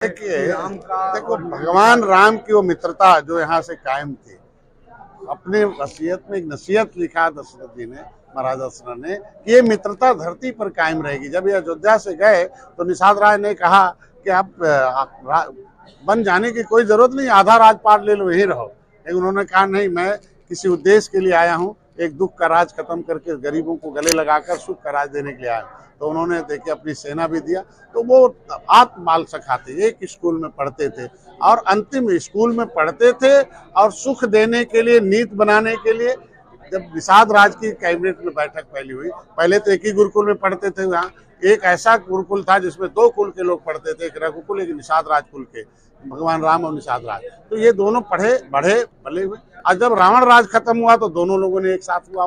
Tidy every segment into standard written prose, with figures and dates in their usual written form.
देखिए, देखो भगवान राम की वो मित्रता जो यहाँ से कायम थी। अपने वसीयत में एक नसीहत लिखा दशरथ जी ने, महाराज दशरथ ने, कि ये मित्रता धरती पर कायम रहेगी। जब ये अयोध्या से गए तो निषाद राय ने कहा कि आप बन जाने की कोई जरूरत नहीं, आधा राजपाट ले लो, यहीं रहो। लेकिन उन्होंने कहा नहीं, मैं किसी उद्देश्य के लिए आया हूँ, एक दुख का राज खत्म करके गरीबों को गले लगाकर सुख का राज देने के लिए आया। तो उन्होंने देखिए अपनी सेना भी दिया। तो वो आत्म बाल सखा थे, एक स्कूल में पढ़ते थे और अंतिम स्कूल में पढ़ते थे और सुख देने के लिए, नीति बनाने के लिए जब निषाद राज की कैबिनेट में बैठक पहली हुई, पहले तो एक ही गुरुकुल में पढ़ते थे। वहाँ एक ऐसा गुरुकुल था जिसमें दो कुल के लोग पढ़ते थे, एक रघुकुल एक निषाद राज कुल के, भगवान राम और निषाद राज। तो ये दोनों पढ़े बढ़े भले हुए। और जब रावण राज खत्म हुआ तो दोनों लोगों ने एक साथ हुआ,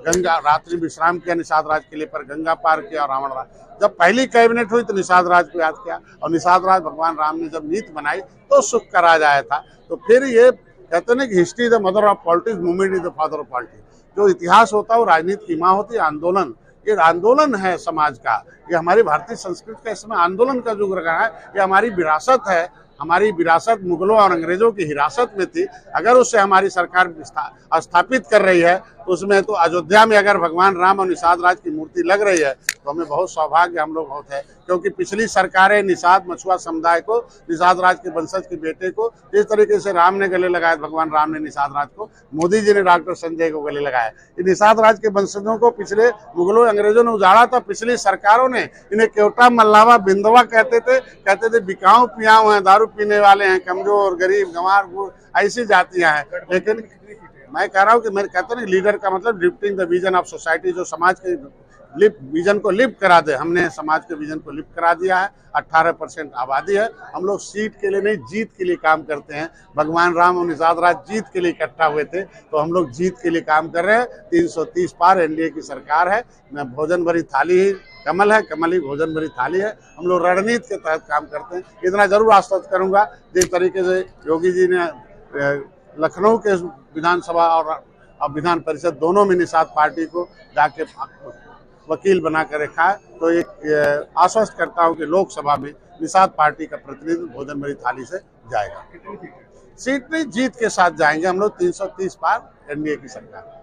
गंगा रात्रि विश्राम किया निषाद राज के लिए, पर गंगा पार किया और रावण राज। जब पहली कैबिनेट हुई तो निषाद राज को याद किया और निषाद राज भगवान राम ने जब नीति बनाई तो सुख का राज आया था। तो फिर ये कहते हैं कि history the mother of politics, movement is the father of politics. जो इतिहास होता है वो राजनीति की माँ होती है। आंदोलन, ये आंदोलन है समाज का, ये हमारी भारतीय संस्कृति का इसमें आंदोलन का युग रहा है। ये हमारी विरासत है। हमारी विरासत मुगलों और अंग्रेजों की हिरासत में थी। अगर उससे हमारी सरकार स्थापित कर रही है तो उसमें तो अयोध्या में अगर भगवान राम और निषाद राज की मूर्ति लग रही है तो हमें बहुत सौभाग्य हम लोग होते हैं, क्योंकि पिछली सरकारें निषाद मछुआ समुदाय को, निषाद राज के वंशज के बेटे को जिस तरीके से राम ने गले लगाया, भगवान राम ने निषाद राज को, मोदी जी ने डॉक्टर संजय को गले लगाया। निषाद राज के वंशजों को पिछले मुगलों अंग्रेजों ने उजाड़ा था। पिछली सरकारों ने इन्हें केवटा मल्लावा बिंदवा कहते थे बिकाऊ पियाऊ हैं, दारू पीने वाले हैं, कमजोर गरीब गंवार ऐसी जातियां हैं। लेकिन मैं कह रहा हूँ कि मैं कहता नहीं, लीडर का मतलब lifting the vision of society, जो समाज के विजन को लिफ्ट करा दे। हमने समाज के विजन को लिफ्ट करा दिया है। 18% आबादी है। हम लोग सीट के लिए नहीं, जीत के लिए काम करते हैं। भगवान राम और निषाद राज जीत के लिए इकट्ठा हुए थे, तो हम लोग जीत के लिए काम कर रहे हैं। 330 पार एनडीए की सरकार है। मैं भोजन भरी थाली ही कमल है, कमल ही भोजन भरी थाली है। हम लोग रणनीति के तहत काम करते हैं। इतना जरूर आश्वस्त करूंगा, जिस तरीके से योगी जी ने लखनऊ के विधानसभा और विधान परिषद दोनों में निषाद पार्टी को जाके वकील बनाकर रखा है, तो एक आश्वस्त करता हूं कि लोकसभा में निषाद पार्टी का प्रतिनिधित्व भोजन भरी थाली से जाएगा। सीट नहीं, जीत के साथ जाएंगे हम लोग। 330 पार एनडीए की सरकार।